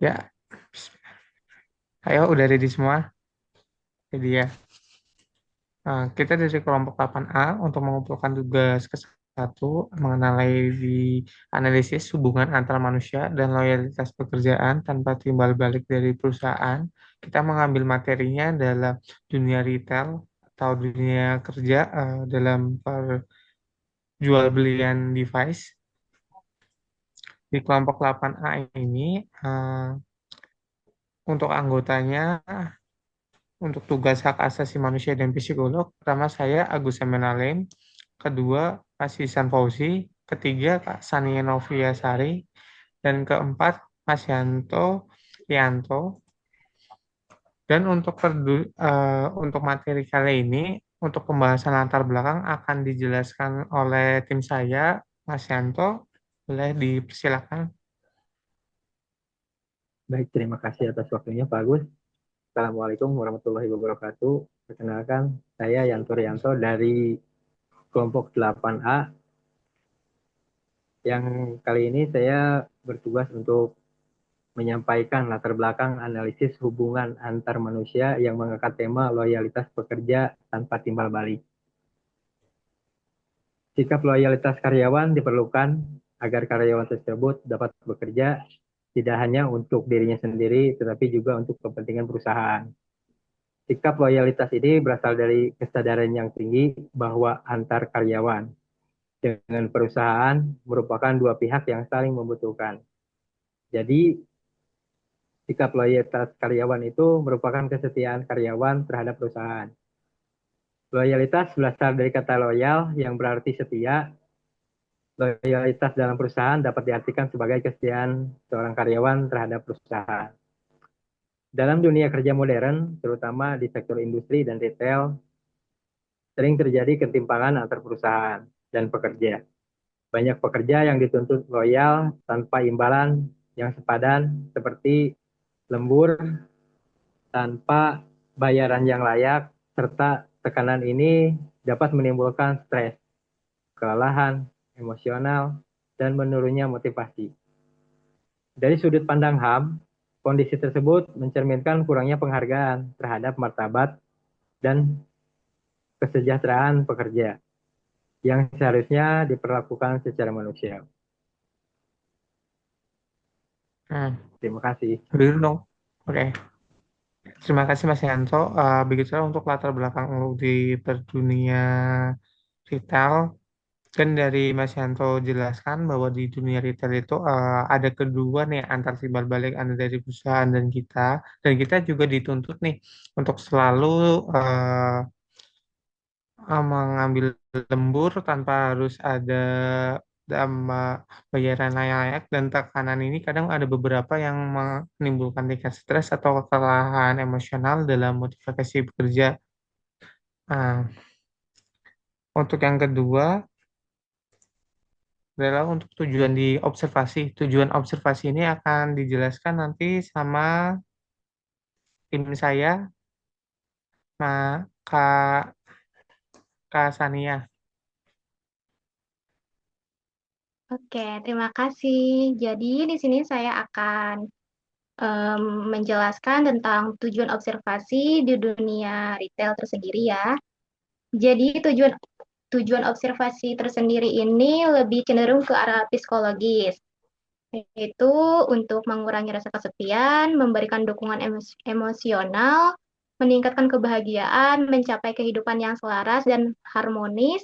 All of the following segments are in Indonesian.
Ya, ayo udah ready semua. Jadi ya, kita dari kelompok 8A untuk mengumpulkan tugas ke satu mengenai di analisis hubungan antar manusia dan loyalitas pekerjaan tanpa timbal balik dari perusahaan. Kita mengambil materinya dalam dunia retail atau dunia kerja dalam perjual belian device. Di kelompok 8A ini, untuk anggotanya untuk tugas hak asasi manusia dan psikolog, pertama saya Agus Semenalem, kedua Mas Ihsan Fauzi, ketiga Kak Sania Noviasari, dan keempat Mas Yanto. Dan untuk materi kali ini, untuk pembahasan latar belakang akan dijelaskan oleh tim saya, Mas Yanto. Boleh dipersilakan. Baik, terima kasih atas waktunya Pak Agus. Assalamualaikum warahmatullahi wabarakatuh. Perkenalkan, saya Yanto Rianto dari kelompok 8A yang kali ini saya bertugas untuk menyampaikan latar belakang analisis hubungan antar manusia yang mengangkat tema loyalitas pekerja tanpa timbal balik. Sikap loyalitas karyawan diperlukan agar karyawan tersebut dapat bekerja tidak hanya untuk dirinya sendiri, tetapi juga untuk kepentingan perusahaan. Sikap loyalitas ini berasal dari kesadaran yang tinggi bahwa antar karyawan dengan perusahaan merupakan dua pihak yang saling membutuhkan. Jadi, sikap loyalitas karyawan itu merupakan kesetiaan karyawan terhadap perusahaan. Loyalitas berasal dari kata loyal yang berarti setia. Loyalitas dalam perusahaan dapat diartikan sebagai kesetiaan seorang karyawan terhadap perusahaan. Dalam dunia kerja modern, terutama di sektor industri dan retail, sering terjadi ketimpangan antar perusahaan dan pekerja. Banyak pekerja yang dituntut loyal tanpa imbalan yang sepadan seperti lembur tanpa bayaran yang layak, serta tekanan ini dapat menimbulkan stres, kelelahan, emosional, dan menurunnya motivasi. Dari sudut pandang HAM, kondisi tersebut mencerminkan kurangnya penghargaan terhadap martabat dan kesejahteraan pekerja yang seharusnya diperlakukan secara manusiawi. Hmm, Terima kasih. dulu dong. Oke. Terima kasih Mas Yanto. Begitulah untuk latar belakang untuk di dunia retail. Kan dari Mas Yanto jelaskan bahwa di dunia retail itu ada kedua nih antar timbal balik ada dari perusahaan dan kita. Dan kita juga dituntut nih untuk selalu mengambil lembur tanpa harus ada bayaran layak dan tekanan ini kadang ada beberapa yang menimbulkan tingkat stres atau kelelahan emosional dalam motivasi bekerja. Nah, untuk yang kedua adalah untuk tujuan di observasi. Tujuan observasi ini akan dijelaskan nanti sama tim saya, Kak, Kak Sania. Oke, terima kasih. Jadi di sini saya akan em, menjelaskan tentang tujuan observasi di dunia retail tersendiri ya. Jadi tujuan observasi tersendiri ini lebih cenderung ke arah psikologis, yaitu untuk mengurangi rasa kesepian, memberikan dukungan emosional, meningkatkan kebahagiaan, mencapai kehidupan yang selaras dan harmonis,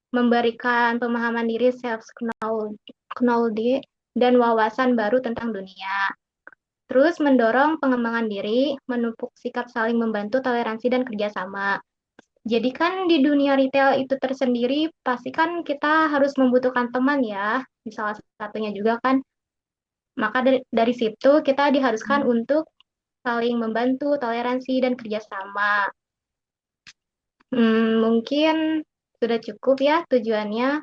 memberikan pemahaman diri self-knowledge dan wawasan baru tentang dunia. Terus mendorong pengembangan diri, menupuk sikap saling membantu, toleransi, dan kerjasama. Jadi kan di dunia retail itu tersendiri, pasti kan kita harus membutuhkan teman ya, di salah satunya juga kan. Maka dari situ kita diharuskan untuk saling membantu, toleransi, dan kerjasama. Mungkin sudah cukup ya tujuannya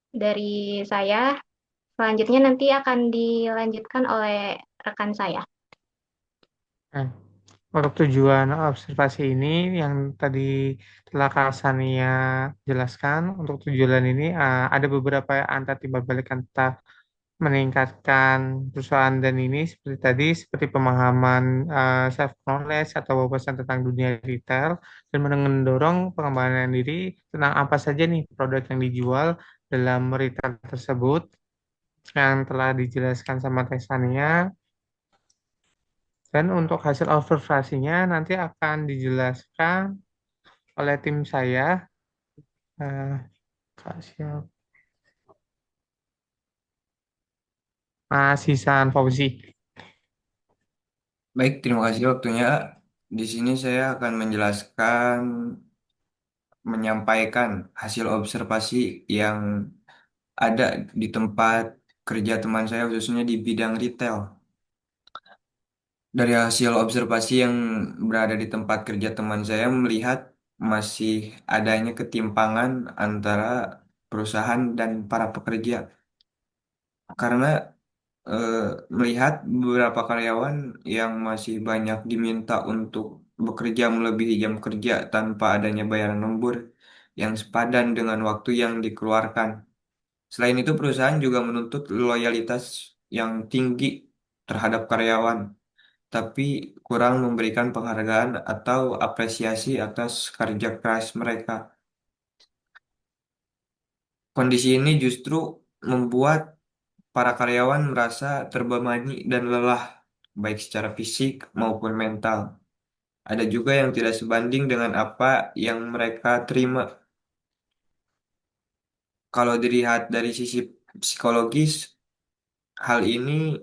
dari saya. Selanjutnya nanti akan dilanjutkan oleh rekan saya. Nah, untuk tujuan observasi ini yang tadi telah Kak Sania jelaskan, untuk tujuan ini ada beberapa antar timbal balik meningkatkan perusahaan dan ini seperti tadi seperti pemahaman self knowledge atau wawasan tentang dunia retail dan mendorong pengembangan diri tentang apa saja nih produk yang dijual dalam retail tersebut yang telah dijelaskan sama Tesania. Dan untuk hasil observasinya nanti akan dijelaskan oleh tim saya. Kak, siap. Mas Hisan Fauzi. Baik, terima kasih waktunya. Di sini saya akan menjelaskan, menyampaikan hasil observasi yang ada di tempat kerja teman saya, khususnya di bidang retail. Dari hasil observasi yang berada di tempat kerja teman saya melihat masih adanya ketimpangan antara perusahaan dan para pekerja. Karena eh, melihat beberapa karyawan yang masih banyak diminta untuk bekerja melebihi jam kerja tanpa adanya bayaran lembur yang sepadan dengan waktu yang dikeluarkan. Selain itu, perusahaan juga menuntut loyalitas yang tinggi terhadap karyawan, tapi kurang memberikan penghargaan atau apresiasi atas kerja keras mereka. Kondisi ini justru membuat para karyawan merasa terbebani dan lelah, baik secara fisik maupun mental. Ada juga yang tidak sebanding dengan apa yang mereka terima. Kalau dilihat dari sisi psikologis, hal ini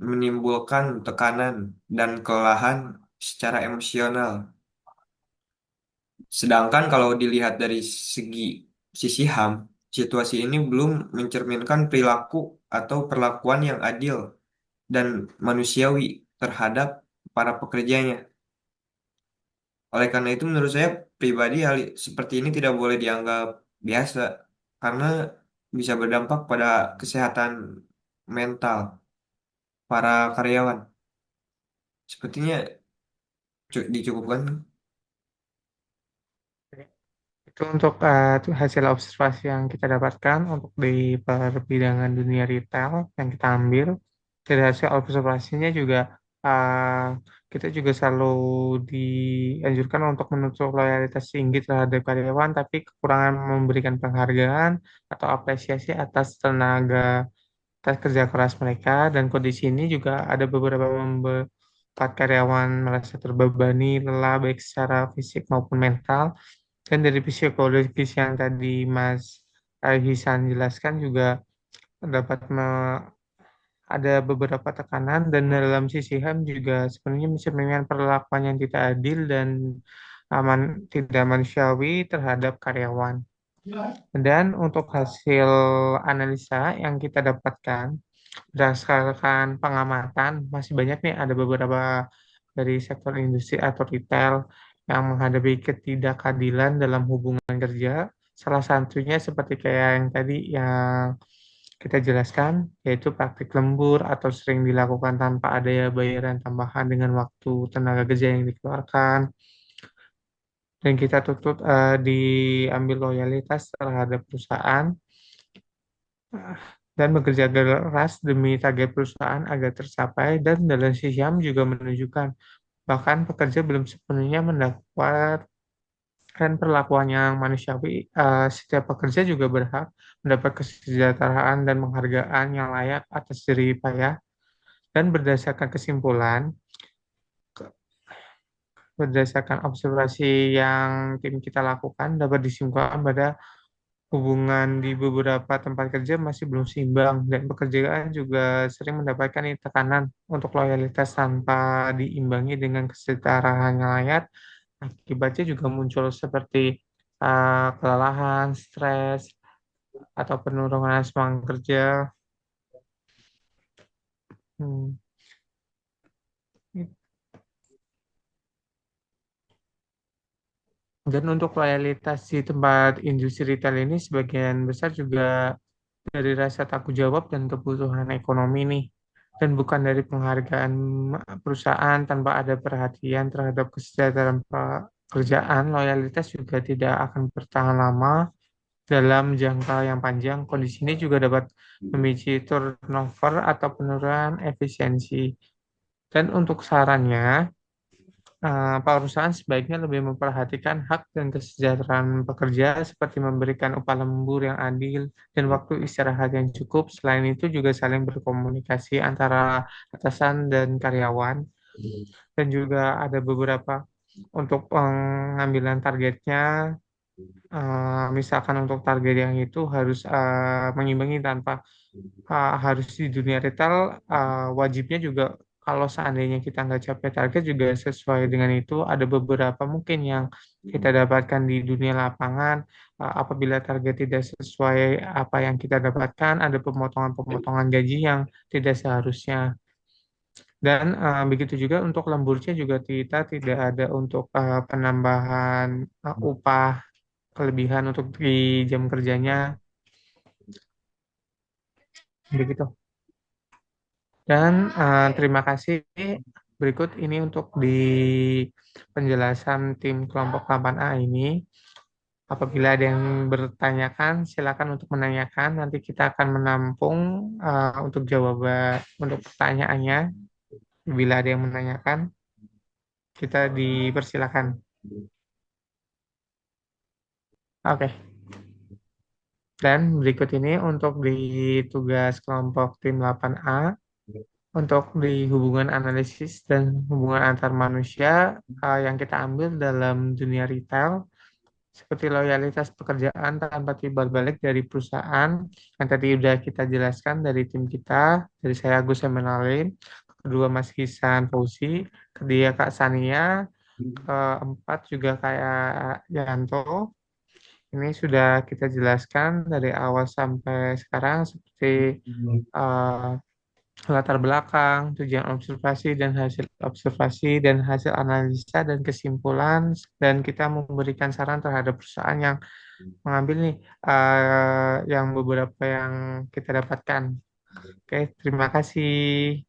menimbulkan tekanan dan kelelahan secara emosional. Sedangkan kalau dilihat dari segi sisi HAM, situasi ini belum mencerminkan perilaku atau perlakuan yang adil dan manusiawi terhadap para pekerjanya. Oleh karena itu, menurut saya pribadi hal seperti ini tidak boleh dianggap biasa karena bisa berdampak pada kesehatan mental para karyawan. Sepertinya dicukupkan. Itu untuk hasil observasi yang kita dapatkan untuk di perbidangan dunia retail yang kita ambil. Dari hasil observasinya juga uh, kita juga selalu dianjurkan untuk menuntut loyalitas tinggi terhadap karyawan, tapi kekurangan memberikan penghargaan atau apresiasi atas tenaga atas kerja keras mereka dan kondisi ini juga ada beberapa membuat karyawan merasa terbebani, lelah baik secara fisik maupun mental. Dan dari psikologis yang tadi Mas Hisan jelaskan juga dapat ada beberapa tekanan dan dalam sisi HAM juga sebenarnya mencerminkan perlakuan yang tidak adil dan tidak manusiawi terhadap karyawan. Dan untuk hasil analisa yang kita dapatkan berdasarkan pengamatan masih banyak nih ada beberapa dari sektor industri atau retail yang menghadapi ketidakadilan dalam hubungan kerja. Salah satunya seperti kayak yang tadi yang kita jelaskan, yaitu praktik lembur atau sering dilakukan tanpa ada bayaran tambahan dengan waktu tenaga kerja yang dikeluarkan. Dan kita tuntut diambil loyalitas terhadap perusahaan dan bekerja keras demi target perusahaan agar tercapai dan dalam sisi HAM juga menunjukkan bahkan pekerja belum sepenuhnya mendapatkan perlakuan yang manusiawi. Setiap pekerja juga berhak mendapat kesejahteraan dan penghargaan yang layak atas jerih payah dan berdasarkan observasi yang tim kita lakukan dapat disimpulkan pada hubungan di beberapa tempat kerja masih belum seimbang dan pekerjaan juga sering mendapatkan tekanan untuk loyalitas tanpa diimbangi dengan kesetaraan yang layak. Akibatnya juga muncul seperti kelelahan, stres, atau penurunan semangat kerja. Hmm. Dan untuk loyalitas di tempat industri retail ini sebagian besar juga dari rasa tanggung jawab dan kebutuhan ekonomi nih. Dan bukan dari penghargaan perusahaan tanpa ada perhatian terhadap kesejahteraan pekerjaan, loyalitas juga tidak akan bertahan lama. dalam jangka yang panjang. Kondisi ini juga dapat memicu turnover atau penurunan efisiensi. Dan untuk sarannya, perusahaan sebaiknya lebih memperhatikan hak dan kesejahteraan pekerja seperti memberikan upah lembur yang adil dan waktu istirahat yang cukup. Selain itu juga saling berkomunikasi antara atasan dan karyawan dan juga ada beberapa untuk pengambilan targetnya. Misalkan untuk target yang itu harus mengimbangi tanpa harus di dunia retail, wajibnya juga kalau seandainya kita nggak capai target juga sesuai dengan itu. Ada beberapa mungkin yang kita dapatkan di dunia lapangan, apabila target tidak sesuai apa yang kita dapatkan, ada pemotongan-pemotongan gaji yang tidak seharusnya. Dan begitu juga untuk lemburnya juga kita tidak ada untuk penambahan upah kelebihan untuk di jam kerjanya begitu. Dan terima kasih. Berikut ini untuk di penjelasan tim kelompok 8A ini. Apabila ada yang bertanyakan, silakan untuk menanyakan. Nanti kita akan menampung untuk jawaban untuk pertanyaannya. Bila ada yang menanyakan, kita dipersilakan. Oke. Dan berikut ini untuk di tugas kelompok tim 8A. Untuk di hubungan analisis dan hubungan antar manusia yang kita ambil dalam dunia retail, seperti loyalitas pekerjaan tanpa timbal balik dari perusahaan, yang tadi sudah kita jelaskan dari tim kita, dari saya Agus Semenalin, kedua Mas Hisan Fauzi, ketiga Kak Sania, keempat juga kayak Yanto. Ini sudah kita jelaskan dari awal sampai sekarang seperti eh, latar belakang, tujuan observasi dan hasil observasi dan hasil analisa dan kesimpulan, dan kita memberikan saran terhadap perusahaan yang mengambil nih yang beberapa yang kita dapatkan. Oke, terima kasih.